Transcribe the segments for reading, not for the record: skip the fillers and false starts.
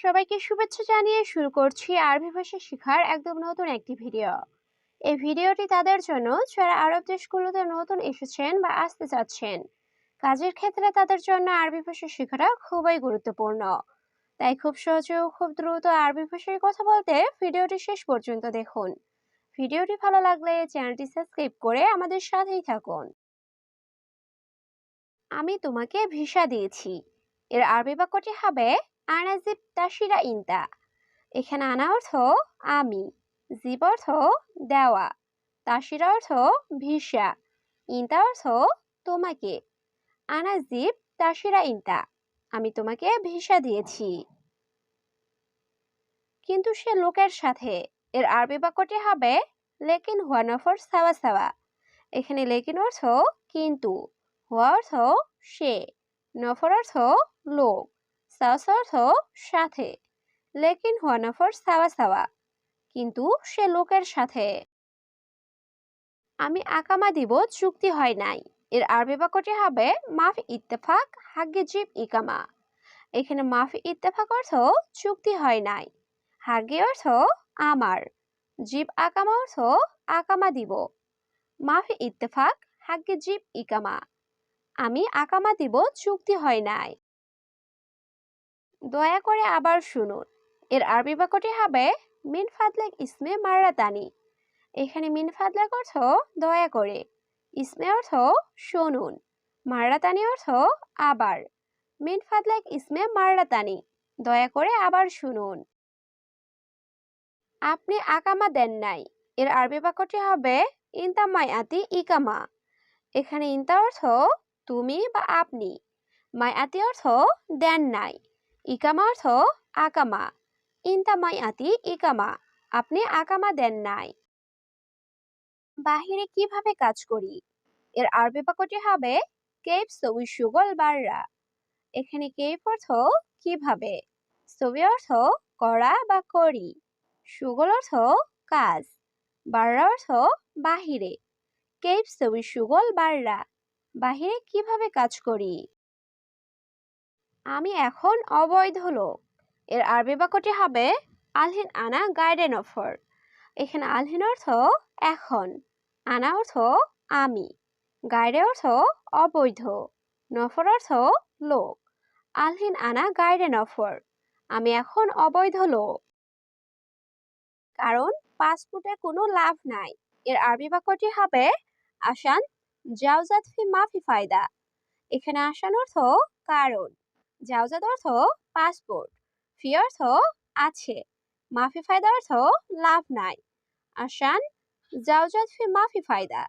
সবাইকে শুভেচ্ছা জানিয়ে শুরু করছি আরবি ভাষা শেখার একদম নতুন একটি ভিডিও। এই ভিডিওটি তাদের জন্য যারা আরব দেশগুলোতে নতুন এসেছেন বা আসতে চাচ্ছেন। কাজের ক্ষেত্রে তাদের জন্য আরবি ভাষা শেখাটা খুবই গুরুত্বপূর্ণ। তাই খুব সহজে ও খুব দ্রুত আরবি ভাষায় কথা বলতে ভিডিওটি শেষ পর্যন্ত দেখুন। ভিডিওটি ভালো লাগলে চ্যানেলটি সাবস্ক্রাইব করে আমাদের সাথেই থাকুন। আমি তোমাকে ভিসা দিয়েছি। এর আরবি বাক্যটি হবে আনা জিবতাশিরা ইনতা। এখানে আনা অর্থ আমি, জিব অর্থ দেওয়া, তাসিরা অর্থ ভিসা, ইনতা অর্থ তোমাকে। আনা জিব তাসিরা ইনতা, আমি তোমাকে ভিসা দিয়েছি। কিন্তু সে লোকের সাথে। এর আরবি বাক্যটি হবে লেকিন হুয়া নফর সাওয়া সাওয়া। এখানে লেকিন অর্থ কিন্তু, হুয়া অর্থ সে, নফর অর্থ লোক, সাওয়া অর্থ সাথে। লেকিন হুয়া নফর সাওয়া সাওয়া, কিন্তু সে লোকের সাথে। আমি আকামা দিব চুক্তি হয় নাই। এর আরবি বাক্যটি হবে মাফি ইত্তেফাক হাগ্গে জিব ইকামা। এখানে মাফি ইত্তেফাক অর্থ চুক্তি হয় নাই, হাগ্গে অর্থ আমার, জিব আকামা অর্থ আকামা দিব। মাফি ইত্তেফাক হাগ্গে জিব ইকামা, আমি আকামা দিব চুক্তি হয় নাই। দয়া করে আবার শুনুন। এর আরবি বাক্যটি হবে মিন ফাদলেক ইসমে মারাতানি। এখানে মিন ফাদলেক অর্থ দয়া করে, ইসমে অর্থ শুনুন, মারাতানি অর্থ আবার। মিন ফাদলেক ইসমে মারাতানি, দয়া করে আবার শুনুন। আপনি আকামা দেন নাই। এর আরবি বাক্যটি হবে ইনতা মাইয়াতি ইকামা। এখানে ইনতা অর্থ তুমি বা আপনি, মাইয়াতি অর্থ দেন নাই, ইকামা অর্থ আকামা। ইনতা মাইয়াতি ইকামা, আপনি আকামা দেন নাই। বাহিরে কিভাবে কাজ করি? এর আরবি বাক্যটি হবে কেইফ সউই শুগল বাররা। এখানে কেইফ অর্থ কিভাবে, সউই অর্থ করা বা করি, শুগল অর্থ কাজ, বাররা অর্থ বাহিরে। কেইফ সউই শুগল বাররা, বাহিরে কিভাবে কাজ করি। আমি এখন অবৈধ লোক। এর আরবি বাক্যটি হবে আলহিন আনা গাইডেন অফার। এখানে আলহিন অর্থ এখন, আনা অর্থ আমি, গাইডে অর্থ অবৈধ, নফর অর্থ লোক। আলহিন আনা গাইডেন অফার, আমি এখন অবৈধ লোক। কারণ পাসপোর্টে কোনো লাভ নাই। এর আরবি বাক্যটি হবে আসান জাওজাত ফি মাফি ফায়দা। এখানে আসান অর্থ কারণ, জাওজাত অর্থ পাসপোর্ট, ফি অর্থ আছে, মাফি ফায়দা অর্থ লাভ নাই। আসান জাওজাত ফি মাফি ফায়দা,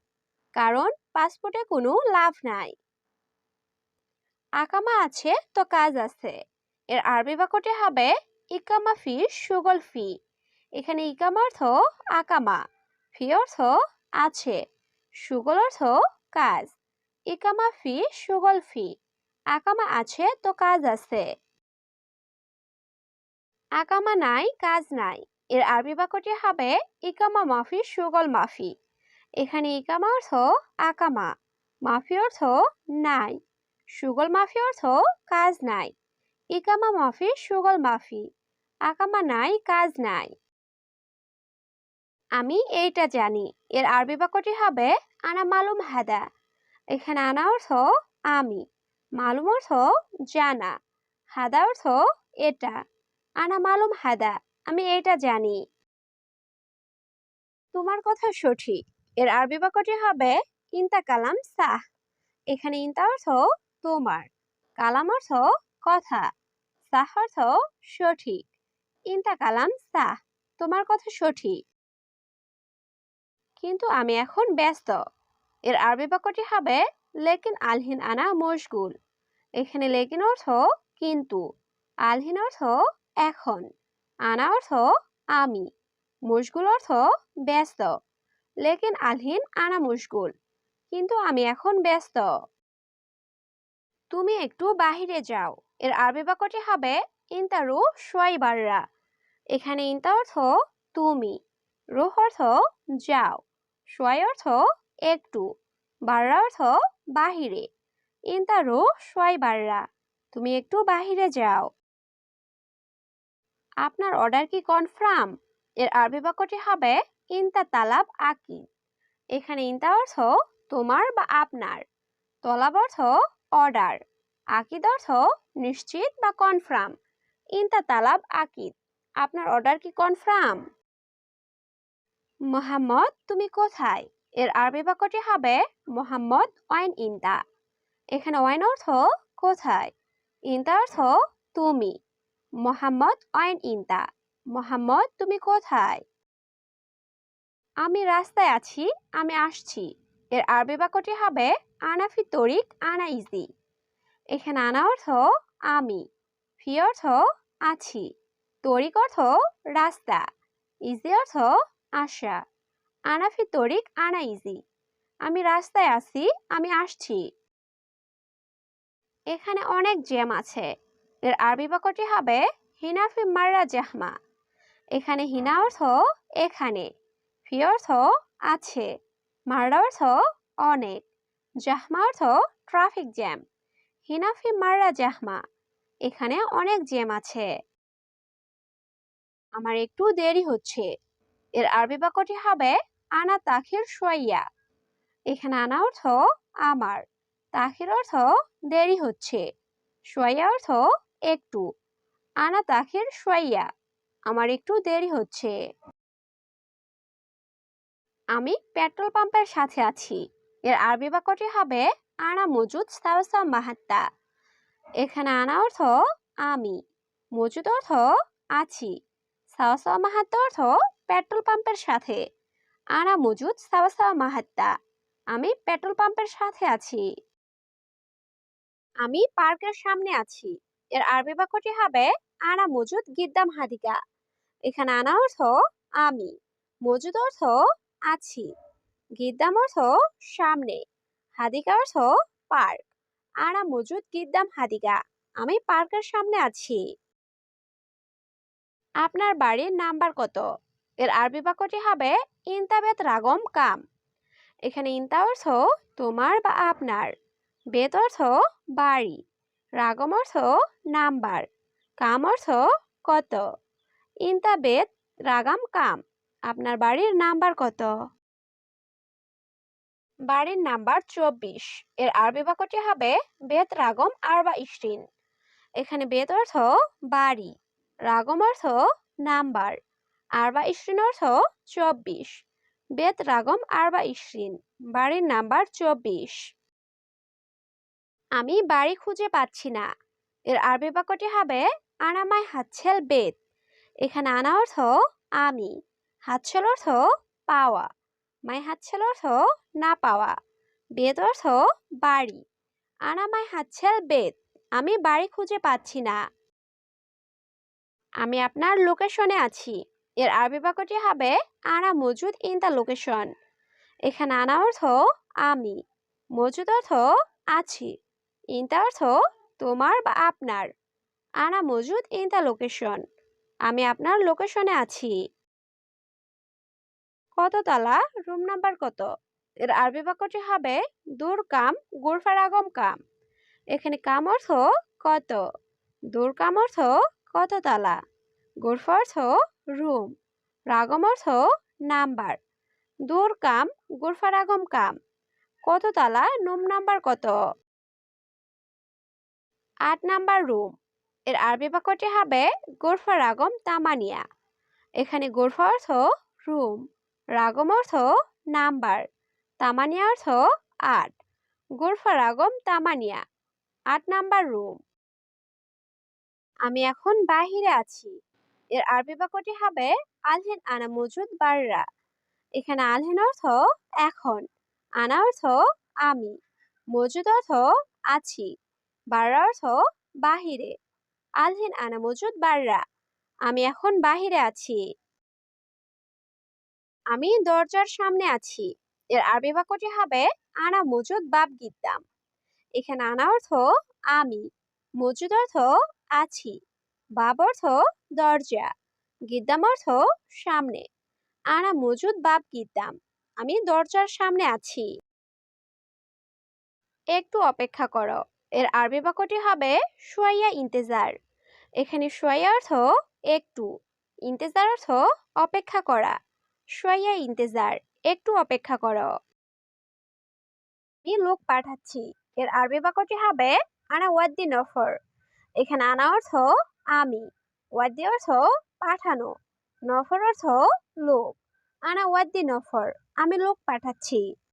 কারণ পাসপোর্টে কোনো লাভ নাই। আকামা আছে তো কাজ আছে। এর আরবি বাক্যটি হবে ইকামা ফি সুগল ফি। এখানে ইকামা অর্থ আকামা, ফি অর্থ আছে, সুগল অর্থ কাজ। ইকামা ফি সুগল ফি, আকামা আছে তো কাজ আছে। আকামা নাই কাজ নাই। এর আরবি বাক্যটি হবে ইকামা মাফি সুগল মাফি। এখানে ইকামা অর্থ আকামা, মাফি অর্থ নাই, সুগল মাফি অর্থ কাজ নাই। ইকামা মাফি সুগল মাফি, আকামা নাই কাজ নাই। আমি এইটা জানি। এর আরবি বাক্যটি হবে আনা মালুম হাদা। এখানে আনা অর্থ আমি, মালুম অর্থ জানা, হাদা অর্থ এটা। আনা মালুম হাদা, আমি এটা জানি। তোমার কথা সঠিক। এর আরবি বাক্যটি হবে ইনতা কালাম সাহ। এখানে ইনতা অর্থ তোমার, কালাম অর্থ কথা, সাহ অর্থ সঠিক। ইনতা কালাম সাহ, তোমার কথা সঠিক। কিন্তু আমি এখন ব্যস্ত। এর আরবি বাক্যটি হবে লেকিন আলহিন আনা মশগুল। এখানে লেকিন অর্থ কিন্তু, আলহিন অর্থ এখন, আনা অর্থ আমি, মশগুল অর্থ ব্যস্ত। লেকিন আলহিন আনা মশগুল, কিন্তু আমি এখন ব্যস্ত। তুমি একটু বাহিরে যাও। এর আরবি বাক্যটি হবে ইনতা রুহ শোয়াই বাররা। এখানে ইনতা অর্থ তুমি, রুহ অর্থ যাও, শোয়াই অর্থ একটু, বাররা অর্থ বাহিরে। ইনতা রুহ শোয়াই বাররা, তুমি একটু বাহিরে যাও। আপনার অর্ডার কি কনফার্ম? এর আরবি বাক্যটি হবে ইনতা তালাব আকিদ। এখানে ইনতা অর্থ তোমার বা আপনার, তলাব অর্থ অর্ডার, আকিদ অর্থ নিশ্চিত বা কনফার্ম। ইনতা তালাব আকিদ, আপনার অর্ডার কি কনফার্ম? মোহাম্মদ তুমি কোথায়? এর আরবি বাক্যটি হবে মোহাম্মদ ওয়াইন ইনতা। এখানে ওয়াইন অর্থ কোথায়, ইনতা অর্থ তুমি। মোহাম্মদ ওয়াইন ইনতা, মোহাম্মদ তুমি কোথায়? আমি রাস্তায় আছি, আমি আসছি। এর আরবি বাক্যটি হবে আনা ফি তরিক আনা ইজি। এখানে আনা অর্থ আমি, ফি অর্থ আছি, তরিক অর্থ রাস্তা, ইজি অর্থ আসা। আনা ফি তরিক আনা ইজি, আমি রাস্তায় আছি, আমি আসছি। এখানে অনেক জ্যাম আছে। এর আরবি বাক্যটি হবে হিনা ফি মাররা জাহমা। এখানে হিনা অর্থ এখানে, ফি অর্থ আছে, মাররা অর্থ অনেক, জাহমা অর্থ ট্রাফিক জ্যাম। হিনা ফি মাররা জাহমা, এখানে অনেক জ্যাম আছে। আমার একটু দেরি হচ্ছে। এর আরবি বাক্যটি হবে আনা তাখির শোয়াইয়া। এখানে আনা অর্থ আমার, তাখির অর্থ দেরি হচ্ছে, শোয়াইয়া অর্থ একটু। আনা তাখির শোয়াইয়া, আমার একটু দেরি হচ্ছে। আমি পেট্রোল পাম্পের সাথে আছি। এর আরবি বাক্যটি হবে আনা মজুদ সাওসা মাহাত্তা। এখানে আনা অর্থ আমি, মজুদ অর্থ আছি, সাওসা মাহাত্তা অর্থ পেট্রোল পাম্পের সাথে। আনা মজুদ সাওসা মাহাত্তা, আমি পেট্রোল পাম্পের সাথে আছি। আমি পার্কের সামনে আছি। এর আরবি বাক্যটি হবে আনা মজুদ গিদ্দাম হাদিকা। এখানে আনা অর্থ আমি, মজুদ অর্থ আছি, গিদ্দাম অর্থ সামনে, হাদিকা অর্থ পার্ক। আনা মজুদ গিদ্দাম হাদিকা, আমি পার্কের সামনে আছি। আপনার বাড়ির নাম্বার কত? এর আরবি বাক্যটি হবে ইনতাবেত রাগম কাম। এখানে ইনতা অর্থ তোমার বা আপনার, বেত অর্থ বাড়ি, রাগম অর্থ নাম্বার, কাম অর্থ কত। ইনতা বেত রাগাম কাম, আপনার বাড়ির নাম্বার কত? বাড়ির নাম্বার 24। এর আরবি বাক্যটি হবে বেত রাগম আরবা ইশরিন। এখানে বেত অর্থ বাড়ি, রাগম অর্থ নাম্বার, আরবা ইশরিন অর্থ 24। বেত রাগম আরবা ইশরিন, বাড়ির নাম্বার 24। আমি বাড়ি খুঁজে পাচ্ছি না। এর আরবি বাক্যটি হবে আনামাই হাতছেল বেত। এখানে আনা অর্থ আমি, হাতছেল অর্থ পাওয়া, মাই হাতছেল অর্থ না পাওয়া, বেত অর্থ বাড়ি। আনামাই হাতছেল বেত, আমি বাড়ি খুঁজে পাচ্ছি না। আমি আপনার লোকেশনে আছি। এর আরবি বাক্যটি হবে আনা মজুদ ইন দ্য লোকেশন। এখানে আনা অর্থ আমি, মজুদ অর্থ আছি, ইনতা অর্থ তোমার বা আপনার। আনা মজুদ ইন দ্য লোকেশন, আমি আপনার লোকেশনে আছি। কত তালা, রুম নাম্বার কত? এর আরবি বাক্যটি হবে দূর কাম গুরফার আগম কাম। এখানে কাম অর্থ কত, দূর কাম অর্থ কত তালা, গুরফা অর্থ রুম, রাগম অর্থ নাম্বার। দূর কাম গুরফার আগম কাম, কত তালা, রুম নাম্বার কত? 8 নাম্বার রুম। এর আরবি বাক্যটি হবে গোরফা রাগম তামানিয়া। এখানে গোরফা অর্থ রুম, রাগম অর্থ নাম্বার, তামানিয়া অর্থ 8। গোরফা রাগম তামানিয়া, 8 নাম্বার রুম। আমি এখন বাহিরে আছি। এর আরবি বাক্যটি হবে আলহিন আনা মজুদ বাররা। এখানে আলহিন অর্থ এখন, আনা অর্থ আমি, মজুদ অর্থ আছি, বাররা অর্থ বাহিরে। আলহিন আনা মজুদ বাররা, আমি এখন বাহিরে আছি। আমি দরজার সামনে আছি। এর আরবি বাক্যটি হবে আনা মজুদ বাব গিদ্দাম। এখানে আনা অর্থ আমি, মজুদ অর্থ আছি, বাব অর্থ দরজা, গিদ্দাম অর্থ সামনে। আনা মজুদ বাব গিদ্দাম, আমি দরজার সামনে আছি। একটু অপেক্ষা করো। এর আরবি বাক্যটি হবে শুয়াইয়া ইন্তেজার। এখানে শুয়াইয়া অর্থ একটু। ইন্তেজার অর্থ অপেক্ষা করা। শোয়া ইন্তেজার, একটু অপেক্ষা করো। আমি লোক পাঠাচ্ছি, এর আরবি বাক্যটি হবে আনা ওয়াদ্দি নফর। এখানে আনা অর্থ আমি, ওয়াদ্দি অর্থ পাঠানো, নফর অর্থ লোক। আনা ওয়াদ্দি নফর, আমি লোক পাঠাচ্ছি।